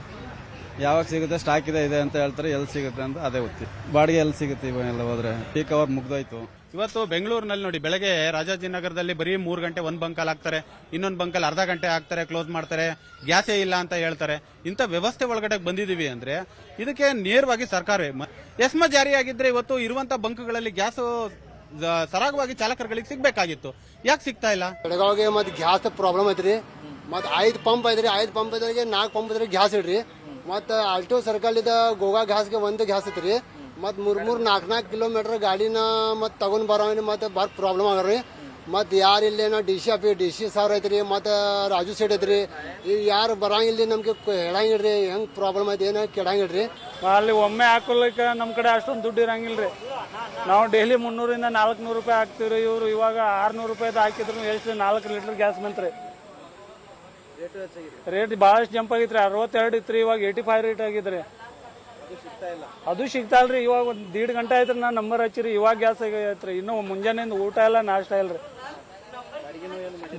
ಯಾವಾಗ ಸಿಗುತ್ತೆ, ಸ್ಟಾಕ್ ಇದೆ ಅಂತ ಹೇಳ್ತಾರೆ. ಎಲ್ಲಿ ಸಿಗುತ್ತೆ ಅಂತ ಅದೇ ಗೊತ್ತಿ. ಬಾಡಿಗೆ ಎಲ್ಲಿ ಸಿಗುತ್ತೆ ಇವೆಲ್ಲ ಹೋದ್ರೆ? ಪೀಕ್ ಅವರ್ ಮುಗ್ದೋಯ್ತು. ಇವತ್ತು ಬೆಂಗಳೂರಿನಲ್ಲಿ ನೋಡಿ, ಬೆಳಗ್ಗೆ ರಾಜಾಜಿನಗರದಲ್ಲಿ ಬರೀ 3 ಗಂಟೆ ಒಂದು ಬಂಕಲ್ಲಿ ಹಾಕ್ತಾರೆ, ಇನ್ನೊಂದು ಬಂಕಲ್ಲಿ ಅರ್ಧ ಗಂಟೆ ಹಾಕ್ತಾರೆ, ಕ್ಲೋಸ್ ಮಾಡ್ತಾರೆ, ಗ್ಯಾಸೇ ಇಲ್ಲ ಅಂತ ಹೇಳ್ತಾರೆ. ಇಂಥ ವ್ಯವಸ್ಥೆ ಒಳಗಡೆ ಬಂದಿದೀವಿ ಅಂದ್ರೆ ಇದಕ್ಕೆ ನೇರವಾಗಿ ಸರ್ಕಾರ ಎಸ್ಮ ಜಾರಿಯಾಗಿದ್ರೆ ಇವತ್ತು ಇರುವಂತ ಬಂಕ್ಗಳಲ್ಲಿ ಗ್ಯಾಸ್ ಸರಾಗವಾಗಿ ಚಾಲಕರುಗಳಿಗೆ ಸಿಗ್ಬೇಕಾಗಿತ್ತು. ಯಾಕೆ ಸಿಗ್ತಾ ಇಲ್ಲ? ಬೆಳಗಾವಿಗೆ ಮತ್ತೆ ಗ್ಯಾಸ್ ಪ್ರಾಬ್ಲಮ್ ಐತ್ರಿ. ಮತ್ತೆ 5 ಪಂಪ್ ಐತ್ರಿ. 5 ಪಂಪ್ ಇದ್ರಿಗೆ 4 ಪಂಪ್ ಇದ್ರೆ ಗ್ಯಾಸ್ ಇಡ್ರಿ. ಮತ್ತೆ ಆಲ್ಟೋ ಸರ್ಕಲ್ ಇದ ಗೋಗಾ ಗ್ಯಾಸ್ಗೆ 1 ಗ್ಯಾಸ್ ಐತ್ರಿ. ಮತ್ 3-4 ಕಿಲೋಮೀಟರ್ ಗಾಡಿನ ಮತ್ ತಗೊಂಡ್ ಬರೋಣ ಮತ್ತೆ ಬಾರ್ ಪ್ರಾಬ್ಲಮ್ ಆಗ್ರಿ. ಮತ್ ಯಾರು ಇಲ್ಲೇನ ಡಿಸಿ ಸಾವಿರ ಐತ್ರಿ, ಮತ್ತೆ ರಾಜು ಸೈಡ್ ಐತ್ರಿ. ಈಗ ಯಾರು ಬರಂಗಿಲ್ಲ, ನಮ್ಗೆ ಹೇಳಂಗಿಲ್ರಿ ಹೆಂಗ್ ಪ್ರಾಬ್ಲಮ್ ಐತಿ ಏನ ಕೆಡಂಗಿಲ್ರಿ. ಅಲ್ಲಿ ಒಮ್ಮೆ ಹಾಕೊಲಿಕ್ಕೆ ನಮ್ಮ ಕಡೆ ಅಷ್ಟೊಂದು ದುಡ್ಡು ಇರಂಗಿಲ್ರಿ. ನಾವು ಡೈಲಿ 300ರಿಂದ 400 ರೂಪಾಯಿ ಹಾಕ್ತಿವ್ರಿ. ಇವರು ಇವಾಗ 600 ರೂಪಾಯಿ ಹಾಕಿದ್ರು ಎಷ್ಟು 4 ಲೀಟರ್ ಗ್ಯಾಸ್ ಬಂತ್ರಿ. ರೇಟ್ ಬಹಳಷ್ಟು ಜಂಪ್ ಆಗಿತ್ರಿ. 62 ಇತ್ರಿ, ಇವಾಗ 85 ರೇಟ್ ಆಗಿದ್ರಿ. ಅದು ಸಿಗ್ತಾ ಇಲ್ರಿ. ಇವಾಗ 1.5 ಗಂಟೆ ಆಯ್ತ್ರಿ ನಾ ನಂಬರ್ ಹಚ್ಚಿರಿ, ಇವಾಗ ಗ್ಯಾಸ್ ಆಗೈತ್ರಿ. ಇನ್ನೂ ಮುಂಜಾನೆಯಿಂದ ಊಟ ಇಲ್ಲ, ನಾಷ್ಟ ಇಲ್ರಿ.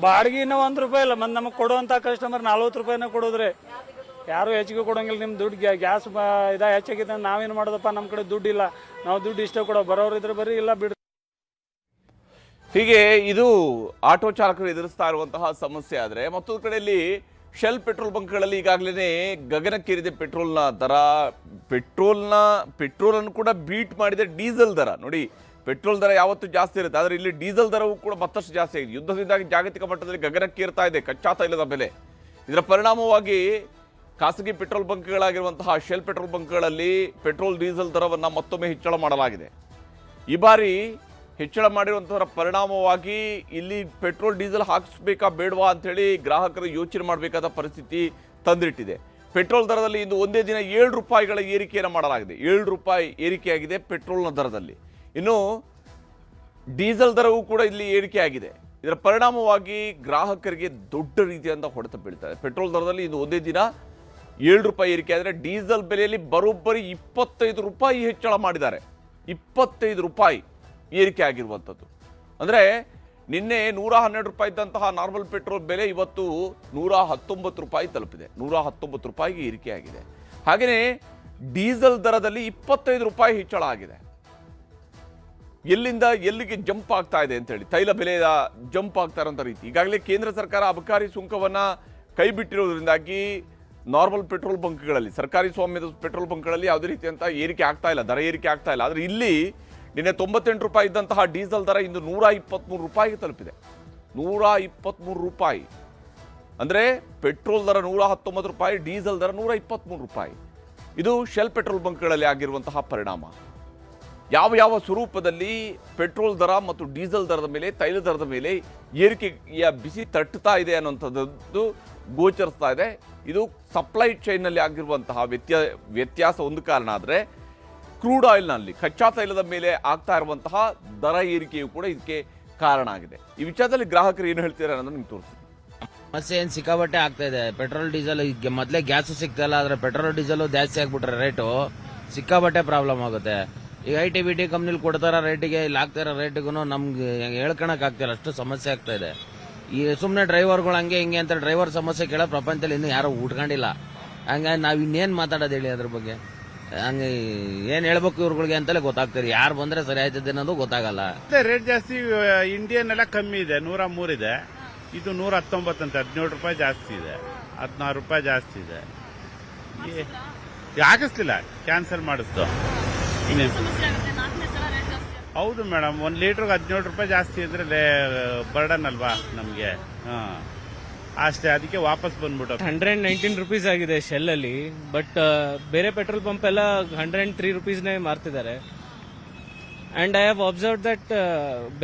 ಬಾಡಿಗೆ ಇನ್ನೂ 1 ರೂಪಾಯಿ ಇಲ್ಲ. ಮತ್ತೆ ನಮಗೆ ಕೊಡುವಂತ ಕಸ್ಟಮರ್ 40 ರೂಪಾಯಿನ ಕೊಡೋದ್ರಿ. ಯಾರು ಹೆಚ್ಚಿಗೆ ಕೊಡಂಗಿಲ್ಲ. ನಿಮ್ ದುಡ್ಡು ಗ್ಯಾಸ್ ಹೆಚ್ಚಾಗಿದೆ, ನಾವೇನು ಮಾಡೋದಪ್ಪ, ನಮ್ಮ ಕಡೆ ದುಡ್ಡು ಇಲ್ಲ, ನಾವು ದುಡ್ಡು ಇಷ್ಟ ಕೊಡೋ, ಬರೋರು ಇದ್ರೆ ಬರ್ರಿ, ಇಲ್ಲ ಬಿಡ್ರಿ. ಹೀಗೆ ಇದು ಆಟೋ ಚಾಲಕರು ಎದುರಿಸ್ತಾ ಇರುವಂತಹ ಸಮಸ್ಯೆ. ಆದರೆ ಮತ್ತೊಂದು ಕಡೆಯಲ್ಲಿ ಶೆಲ್ ಪೆಟ್ರೋಲ್ ಬಂಕ್ಗಳಲ್ಲಿ ಈಗಾಗಲೇ ಗಗನಕ್ಕೇರಿದೆ ಪೆಟ್ರೋಲ್ನ ದರ. ಪೆಟ್ರೋಲನ್ನು ಕೂಡ ಬೀಟ್ ಮಾಡಿದೆ ಡೀಸೆಲ್ ದರ. ನೋಡಿ, ಪೆಟ್ರೋಲ್ ದರ ಯಾವತ್ತೂ ಜಾಸ್ತಿ ಇರುತ್ತೆ, ಆದರೆ ಇಲ್ಲಿ ಡೀಸೆಲ್ ದರವೂ ಕೂಡ ಮತ್ತಷ್ಟು ಜಾಸ್ತಿ ಆಗಿದೆ. ಯುದ್ಧದಿಂದಾಗಿ ಜಾಗತಿಕ ಮಟ್ಟದಲ್ಲಿ ಗಗನಕ್ಕೇರ್ತಾ ಇದೆ ಕಚ್ಚಾ ತೈಲದ ಬೆಲೆ. ಇದರ ಪರಿಣಾಮವಾಗಿ ಖಾಸಗಿ ಪೆಟ್ರೋಲ್ ಬಂಕ್ಗಳಾಗಿರುವಂತಹ ಶೆಲ್ ಪೆಟ್ರೋಲ್ ಬಂಕ್ಗಳಲ್ಲಿ ಪೆಟ್ರೋಲ್ ಡೀಸೆಲ್ ದರವನ್ನು ಮತ್ತೊಮ್ಮೆ ಹೆಚ್ಚಳ ಮಾಡಲಾಗಿದೆ. ಈ ಬಾರಿ ಹೆಚ್ಚಳ ಮಾಡಿರುವಂತಹ ಪರಿಣಾಮವಾಗಿ ಇಲ್ಲಿ ಪೆಟ್ರೋಲ್ ಡೀಸೆಲ್ ಹಾಕಿಸ್ಬೇಕಾ ಬೇಡವಾ ಅಂತೇಳಿ ಗ್ರಾಹಕರು ಯೋಚನೆ ಮಾಡಬೇಕಾದ ಪರಿಸ್ಥಿತಿ ತಂದಿಟ್ಟಿದೆ. ಪೆಟ್ರೋಲ್ ದರದಲ್ಲಿ ಇಂದು ಒಂದೇ ದಿನ 7 ರೂಪಾಯಿಗಳ ಏರಿಕೆಯನ್ನು ಮಾಡಲಾಗಿದೆ. 7 ರೂಪಾಯಿ ಏರಿಕೆಯಾಗಿದೆ ಪೆಟ್ರೋಲ್ನ ದರದಲ್ಲಿ. ಇನ್ನು ಡೀಸೆಲ್ ದರವೂ ಕೂಡ ಇಲ್ಲಿ ಏರಿಕೆಯಾಗಿದೆ. ಇದರ ಪರಿಣಾಮವಾಗಿ ಗ್ರಾಹಕರಿಗೆ ದೊಡ್ಡ ರೀತಿಯಿಂದ ಹೊಡೆತ ಬೀಳ್ತಾರೆ. ಪೆಟ್ರೋಲ್ ದರದಲ್ಲಿ ಇಂದು ಒಂದೇ ದಿನ 7 ರೂಪಾಯಿ ಏರಿಕೆ ಆದರೆ ಡೀಸೆಲ್ ಬೆಲೆಯಲ್ಲಿ ಬರೋಬ್ಬರಿ 25 ರೂಪಾಯಿ ಹೆಚ್ಚಳ ಮಾಡಿದ್ದಾರೆ. 25 ರೂಪಾಯಿ ಏರಿಕೆ ಆಗಿರುವಂಥದ್ದು. ಅಂದರೆ ನಿನ್ನೆ 112 ರೂಪಾಯಿ ಇದ್ದಂತಹ ನಾರ್ಮಲ್ ಪೆಟ್ರೋಲ್ ಬೆಲೆ ಇವತ್ತು 119 ರೂಪಾಯಿ ತಲುಪಿದೆ. 119 ರೂಪಾಯಿಗೆ ಏರಿಕೆಯಾಗಿದೆ. ಹಾಗೆಯೇ ಡೀಸೆಲ್ ದರದಲ್ಲಿ 25 ರೂಪಾಯಿ ಹೆಚ್ಚಳ ಆಗಿದೆ. ಎಲ್ಲಿಂದ ಎಲ್ಲಿಗೆ ಜಂಪ್ ಆಗ್ತಾ ಇದೆ ಅಂತ ಹೇಳಿ, ತೈಲ ಬೆಲೆಯ ಜಂಪ್ ಆಗ್ತಾ ಇರೋಂಥ ರೀತಿ. ಈಗಾಗಲೇ ಕೇಂದ್ರ ಸರ್ಕಾರ ಅಬಕಾರಿ ಸುಂಕವನ್ನು ಕೈ ಬಿಟ್ಟಿರೋದ್ರಿಂದಾಗಿ ನಾರ್ಮಲ್ ಪೆಟ್ರೋಲ್ ಬಂಕ್ಗಳಲ್ಲಿ, ಸರ್ಕಾರಿ ಸ್ವಾಮ್ಯದ ಪೆಟ್ರೋಲ್ ಬಂಕ್ಗಳಲ್ಲಿ ಯಾವುದೇ ರೀತಿಯಂಥ ಏರಿಕೆ ಆಗ್ತಾ ಇಲ್ಲ, ದರ ಏರಿಕೆ ಆಗ್ತಾ ಇಲ್ಲ. ಆದರೆ ಇಲ್ಲಿ ನಿನ್ನೆ 98 ರೂಪಾಯಿ ಇದ್ದಂತಹ ಡೀಸೆಲ್ ದರ ಇಂದು 123 ರೂಪಾಯಿಗೆ ತಲುಪಿದೆ. 123 ರೂಪಾಯಿ ಅಂದರೆ ಪೆಟ್ರೋಲ್ ದರ 119 ರೂಪಾಯಿ, ಡೀಸೆಲ್ ದರ 123 ರೂಪಾಯಿ. ಇದು ಶೆಲ್ ಪೆಟ್ರೋಲ್ ಬಂಕ್ಗಳಲ್ಲಿ ಆಗಿರುವಂತಹ ಪರಿಣಾಮ. ಯಾವ ಯಾವ ಸ್ವರೂಪದಲ್ಲಿ ಪೆಟ್ರೋಲ್ ದರ ಮತ್ತು ಡೀಸೆಲ್ ದರದ ಮೇಲೆ, ತೈಲ ದರದ ಮೇಲೆ ಏರಿಕೆಯ ಬಿಸಿ ತಟ್ಟುತ್ತಾ ಇದೆ ಅನ್ನುವಂಥದ್ದು ಗೋಚರಿಸ್ತಾ ಇದೆ. ಇದು ಸಪ್ಲೈ ಚೈನ್ನಲ್ಲಿ ಆಗಿರುವಂತಹ ವ್ಯತ್ಯಾಸ ಒಂದು ಕಾರಣ ಆದರೆ, ಕ್ರೂಡ್ ಆಯಿಲ್ನಲ್ಲಿ, ಕಚ್ಚಾ ತೈಲದ ಮೇಲೆ ಆಗ್ತಾ ಇರುವಂತಹ ದರ ಏರಿಕೆಯು ಕೂಡ ಇದಕ್ಕೆ ಕಾರಣ ಆಗಿದೆ. ಈ ವಿಚಾರದಲ್ಲಿ ಗ್ರಾಹಕರು ಏನು ಹೇಳ್ತಾರೆ ಅನ್ನೋದು ನಿಮ್ಗೆ ತೋರಿಸ್ತೀನಿ. ಸಮಸ್ಯೆ ಏನು ಸಿಕ್ಕಾಬಟ್ಟೆ ಆಗ್ತಾ ಇದೆ. ಪೆಟ್ರೋಲ್ ಡೀಸೆಲ್ ಮೊದಲೇ ಗ್ಯಾಸು ಸಿಗ್ತಾ ಇಲ್ಲ, ಆದರೆ ಪೆಟ್ರೋಲ್ ಡೀಸೆಲ್ ಜಾಸ್ತಿ ಆಗ್ಬಿಟ್ರೆ ರೇಟು ಸಿಕ್ಕಾಬಟ್ಟೆ ಪ್ರಾಬ್ಲಮ್ ಆಗುತ್ತೆ. ಈಗ ITBT ಕಂಪ್ನಿಲಿ ಕೊಡ್ತಾರ ರೇಟಿಗೆ, ಇಲ್ಲಿ ಆಗ್ತಾ ಇರೋ ರೇಟಿಗೂ ನಮ್ಗೆ ಹೇಳ್ಕೊಳಕ್ ಆಗ್ತಿಲ್ಲ, ಅಷ್ಟು ಸಮಸ್ಯೆ ಆಗ್ತಾ ಇದೆ. ಈ ಸುಮ್ಮನೆ ಡ್ರೈವರ್ಗಳು ಹಂಗೆ ಹಿಂಗೆ ಅಂತ ಡ್ರೈವರ್ ಸಮಸ್ಯೆ ಕೇಳೋ ಪ್ರಪಂಚದಲ್ಲಿ ಇನ್ನೂ ಯಾರು ಉಟ್ಕೊಂಡಿಲ್ಲ. ಹಂಗಾಗಿ ನಾವು ಇನ್ನೇನು ಮಾತಾಡೋದು ಹೇಳಿ ಅದ್ರ ಬಗ್ಗೆ. ಹಂಗೆ ಏನ್ ಹೇಳ್ಬೇಕು ಇವ್ರುಗಳಿಗೆ ಅಂತಲೇ ಗೊತ್ತಾಗ್ತಾರೆ. ಯಾರು ಬಂದ್ರೆ ಸರಿ ಆಯ್ತದೆ ಅನ್ನೋದು ಗೊತ್ತಾಗಲ್ಲ. ರೇಟ್ ಜಾಸ್ತಿ ಇಂಡಿಯನ್ ಎಲ್ಲ ಕಮ್ಮಿ ಇದೆ, 103 ಇದೆ. ಇದು 119 ಅಂತ 17 ರೂಪಾಯಿ ಜಾಸ್ತಿ ಇದೆ, 16 ರೂಪಾಯಿ ಜಾಸ್ತಿ ಇದೆ. ಆಗಿಸ್ಲಿಲ್ಲ, ಕ್ಯಾನ್ಸಲ್ ಮಾಡಿಸ್ತು. ಹೌದು ಮೇಡಮ್, 1 ಲೀಟರ್ಗೆ 17 ರೂಪಾಯಿ ಜಾಸ್ತಿ ಅಂದ್ರೆ ಬರ್ಡನ್ ಅಲ್ವಾ ನಮ್ಗೆ. ಅಷ್ಟೇ, ಅದಕ್ಕೆ ವಾಪಸ್ ಬಂದ್ಬಿಟ್ಟು 119 ರುಪೀಸ್ ಆಗಿದೆ ಶೆಲ್ ಅಲ್ಲಿ. ಬಟ್ ಬೇರೆ ಪೆಟ್ರೋಲ್ ಪಂಪ್ ಎಲ್ಲ 103 ರುಪೀಸ್ನೇ ಮಾರ್ತಿದ್ದಾರೆ. And I have observe that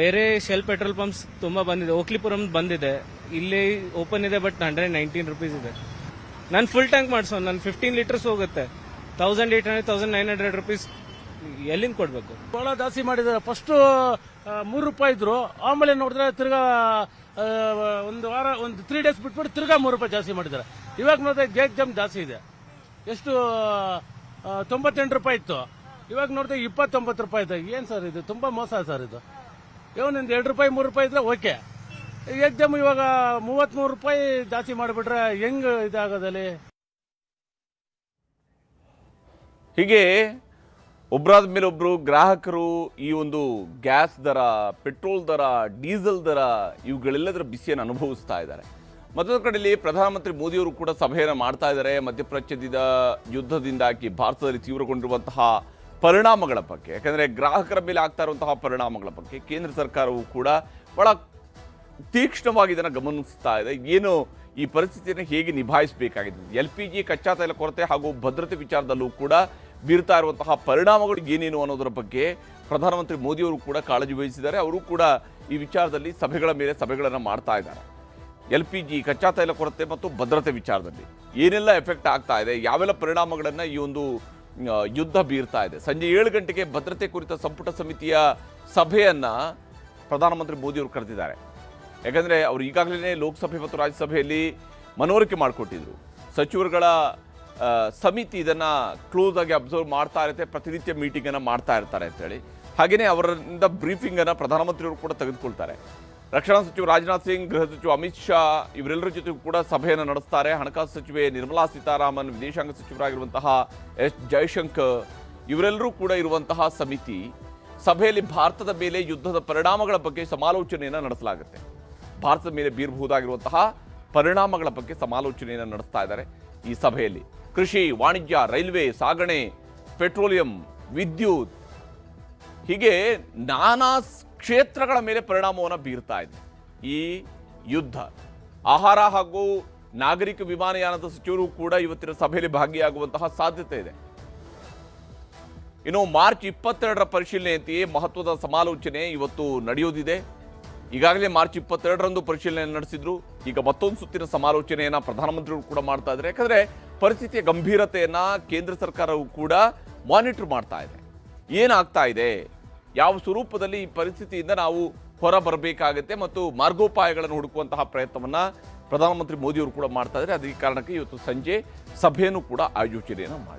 ಬೇರೆ ಶೆಲ್ ಪೆಟ್ರೋಲ್ ಪಂಪ್ಸ್ ತುಂಬಾ ಬಂದಿದೆ. ಓಕ್ಲಿಪುರಂ ಬಂದಿದೆ, ಇಲ್ಲಿ ಓಪನ್ ಇದೆ, ಬಟ್ 119 ರುಪೀಸ್ ಇದೆ. ನಾನು ಫುಲ್ ಟ್ಯಾಂಕ್ ಮಾಡಿಸೋ, ನಾನು 15 ಲೀಟರ್ಸ್ ಹೋಗುತ್ತೆ. 1800 1900 ರುಪೀಸ್ ಎಲ್ಲಿಂದ ಕೊಡ್ಬೇಕು? ಬಹಳ ಜಾಸ್ತಿ ಮಾಡಿದ್ದಾರೆ. ಫಸ್ಟ್ 3 ರೂಪಾಯಿ ಇದ್ರು, ಆಮೇಲೆ ನೋಡಿದ್ರೆ ತಿರ್ಗಾ ಒಂದು ವಾರ, ಒಂದು 3 ಡೇಸ್ ಬಿಟ್ಬಿಟ್ಟು ತಿರ್ಗಾ 3 ರೂಪಾಯಿ ಜಾಸ್ತಿ ಮಾಡಿದ್ದಾರೆ. ಇವಾಗ ನೋಡಿದ್ರೆ ಗೇಟ್ ಜಂಪ್ ಜಾಸ್ತಿ ಇದೆ. ಎಷ್ಟು 98 ರೂಪಾಯಿ ಇತ್ತು, ಇವಾಗ ನೋಡಿದ್ರೆ 29 ರೂಪಾಯಿ ಇದೆ. ಏನ್ ಸರ್ ಇದು? ತುಂಬಾ ಮೋಸ ಸರ್ ಇದು. ಇವನಿಂದ 2 ರೂಪಾಯಿ 3 ರೂಪಾಯಿ ಇದ್ರೆ ಓಕೆ, ಏಕ್ದಮ್ ಇವಾಗ 33 ರೂಪಾಯಿ ಜಾಸ್ತಿ ಮಾಡಿಬಿಟ್ರೆ ಹೆಂಗ್ ಇದಾಗೋದಲ್ಲಿ? ಹೀಗೆ ಒಬ್ಬರಾದ ಮೇಲೆ ಒಬ್ಬರು ಗ್ರಾಹಕರು ಈ ಒಂದು ಗ್ಯಾಸ್ ದರ, ಪೆಟ್ರೋಲ್ ದರ, ಡೀಸೆಲ್ ದರ ಇವುಗಳೆಲ್ಲದರ ಬಿಸಿಯನ್ನು ಅನುಭವಿಸ್ತಾ ಇದ್ದಾರೆ. ಮತ್ತೊಂದು ಕಡೆಯಲ್ಲಿ ಪ್ರಧಾನಮಂತ್ರಿ ಮೋದಿಯವರು ಕೂಡ ಸಭೆಯನ್ನು ಮಾಡ್ತಾ ಇದ್ದಾರೆ. ಮಧ್ಯಪ್ರಾಚ್ಯದ ಯುದ್ಧದಿಂದಾಗಿ ಭಾರತದಲ್ಲಿ ತೀವ್ರಗೊಂಡಿರುವಂತಹ ಪರಿಣಾಮಗಳ ಬಗ್ಗೆ, ಯಾಕಂದರೆ ಗ್ರಾಹಕರ ಮೇಲೆ ಆಗ್ತಾ ಇರುವಂತಹ ಪರಿಣಾಮಗಳ ಬಗ್ಗೆ ಕೇಂದ್ರ ಸರ್ಕಾರವು ಕೂಡ ಬಹಳ ತೀಕ್ಷ್ಣವಾಗಿ ಇದನ್ನು ಗಮನಿಸ್ತಾ ಇದೆ. ಏನು ಈ ಪರಿಸ್ಥಿತಿಯನ್ನು ಹೇಗೆ ನಿಭಾಯಿಸಬೇಕಾಗಿದೆ, LPG ಕಚ್ಚಾ ತೈಲ ಕೊರತೆ ಹಾಗೂ ಭದ್ರತೆ ವಿಚಾರದಲ್ಲೂ ಕೂಡ ಬೀರ್ತಾ ಇರುವಂತಹ ಪರಿಣಾಮಗಳು ಏನೇನು ಅನ್ನೋದರ ಬಗ್ಗೆ ಪ್ರಧಾನಮಂತ್ರಿ ಮೋದಿಯವರು ಕೂಡ ಕಾಳಜಿ ವಹಿಸಿದ್ದಾರೆ. ಅವರು ಕೂಡ ಈ ವಿಚಾರದಲ್ಲಿ ಸಭೆಗಳ ಮೇಲೆ ಸಭೆಗಳನ್ನು ಮಾಡ್ತಾ ಇದ್ದಾರೆ. LPG ಕಚ್ಚಾ ತೈಲ ಕೊರತೆ ಮತ್ತು ಭದ್ರತೆ ವಿಚಾರದಲ್ಲಿ ಏನೆಲ್ಲ ಎಫೆಕ್ಟ್ ಆಗ್ತಾ ಇದೆ, ಯಾವೆಲ್ಲ ಪರಿಣಾಮಗಳನ್ನು ಈ ಒಂದು ಯುದ್ಧ ಬೀರ್ತಾ ಇದೆ. ಸಂಜೆ 7 ಗಂಟೆಗೆ ಭದ್ರತೆ ಕುರಿತ ಸಂಪುಟ ಸಮಿತಿಯ ಸಭೆಯನ್ನು ಪ್ರಧಾನಮಂತ್ರಿ ಮೋದಿಯವರು ಕರೆದಿದ್ದಾರೆ. ಯಾಕಂದರೆ ಅವರು ಈಗಾಗಲೇ ಲೋಕಸಭೆ ಮತ್ತು ರಾಜ್ಯಸಭೆಯಲ್ಲಿ ಮನವರಿಕೆ ಮಾಡಿಕೊಟ್ಟಿದ್ರು. ಸಚಿವರುಗಳ ಸಮಿತಿ ಇದನ್ನು ಕ್ಲೋಸ್ ಆಗಿ ಅಬ್ಸರ್ವ್ ಮಾಡ್ತಾ ಇರುತ್ತೆ, ಪ್ರತಿನಿತ್ಯ ಮೀಟಿಂಗನ್ನು ಮಾಡ್ತಾ ಇರ್ತಾರೆ ಅಂತೇಳಿ. ಹಾಗೆಯೇ ಅವರಿಂದ ಬ್ರೀಫಿಂಗನ್ನು ಪ್ರಧಾನಮಂತ್ರಿಯವರು ಕೂಡ ತೆಗೆದುಕೊಳ್ತಾರೆ. ರಕ್ಷಣಾ ಸಚಿವ ರಾಜನಾಥ್ ಸಿಂಗ್, ಗೃಹ ಸಚಿವ ಅಮಿತ್ ಶಾ ಇವರೆಲ್ಲರ ಜೊತೆ ಕೂಡ ಸಭೆಯನ್ನು ನಡೆಸ್ತಾರೆ. ಹಣಕಾಸು ಸಚಿವೆ ನಿರ್ಮಲಾ ಸೀತಾರಾಮನ್, ವಿದೇಶಾಂಗ ಸಚಿವರಾಗಿರುವಂತಹ ಎಸ್ ಜೈಶಂಕರ್ ಇವರೆಲ್ಲರೂ ಕೂಡ ಇರುವಂತಹ ಸಮಿತಿ ಸಭೆಯಲ್ಲಿ ಭಾರತದ ಮೇಲೆ ಯುದ್ಧದ ಪರಿಣಾಮಗಳ ಬಗ್ಗೆ ಸಮಾಲೋಚನೆಯನ್ನು ನಡೆಸಲಾಗುತ್ತೆ. ಭಾರತದ ಮೇಲೆ ಬೀರಬಹುದಾಗಿರುವಂತಹ ಪರಿಣಾಮಗಳ ಬಗ್ಗೆ ಸಮಾಲೋಚನೆಯನ್ನು ನಡೆಸ್ತಾ ಇದ್ದಾರೆ ಈ ಸಭೆಯಲ್ಲಿ. ಕೃಷಿ, ವಾಣಿಜ್ಯ, ರೈಲ್ವೆ, ಸಾಗಣೆ, ಪೆಟ್ರೋಲಿಯಂ, ವಿದ್ಯುತ್, ಹೀಗೆ ನಾನಾ ಕ್ಷೇತ್ರಗಳ ಮೇಲೆ ಪರಿಣಾಮವನ್ನು ಬೀರ್ತಾ ಇದೆ ಈ ಯುದ್ಧ. ಆಹಾರ ಹಾಗೂ ನಾಗರಿಕ ವಿಮಾನಯಾನದ ಸಚಿವರು ಕೂಡ ಇವತ್ತಿನ ಸಭೆಯಲ್ಲಿ ಭಾಗಿಯಾಗುವಂತಹ ಸಾಧ್ಯತೆ ಇದೆ. ಇನ್ನು ಮಾರ್ಚ್ 22ರ ಪರಿಶೀಲನೆಯಂತೆಯೇ ಮಹತ್ವದ ಸಮಾಲೋಚನೆ ಇವತ್ತು ನಡೆಯೋದಿದೆ. ಈಗಾಗಲೇ ಮಾರ್ಚ್ 22ರಂದು ಪರಿಶೀಲನೆ ನಡೆಸಿದ್ರು. ಈಗ ಮತ್ತೊಂದು ಸುತ್ತಿನ ಸಮಾಲೋಚನೆಯನ್ನ ಪ್ರಧಾನಮಂತ್ರಿಗಳು ಕೂಡ ಮಾಡ್ತಾ ಇದ್ದಾರೆ. ಯಾಕಂದ್ರೆ ಪರಿಸ್ಥಿತಿಯ ಗಂಭೀರತೆಯನ್ನ ಕೇಂದ್ರ ಸರ್ಕಾರವು ಕೂಡ ಮಾನಿಟರ್ ಮಾಡ್ತಾ ಇದೆ. ಏನಾಗ್ತಾ ಇದೆ, ಯಾವ ಸ್ವರೂಪದಲ್ಲಿ ಈ ಪರಿಸ್ಥಿತಿಯಿಂದ ನಾವು ಹೊರ ಬರಬೇಕಾಗುತ್ತೆ ಮತ್ತು ಮಾರ್ಗೋಪಾಯಗಳನ್ನು ಹುಡುಕುವಂತಹ ಪ್ರಯತ್ನವನ್ನ ಪ್ರಧಾನಮಂತ್ರಿ ಮೋದಿಯವರು ಕೂಡ ಮಾಡ್ತಾ ಇದ್ದಾರೆ. ಅದೇ ಕಾರಣಕ್ಕೆ ಇವತ್ತು ಸಂಜೆ ಸಭೆಯನ್ನು ಕೂಡ ಆಯೋಜನೆಯನ್ನು ಮಾಡಿ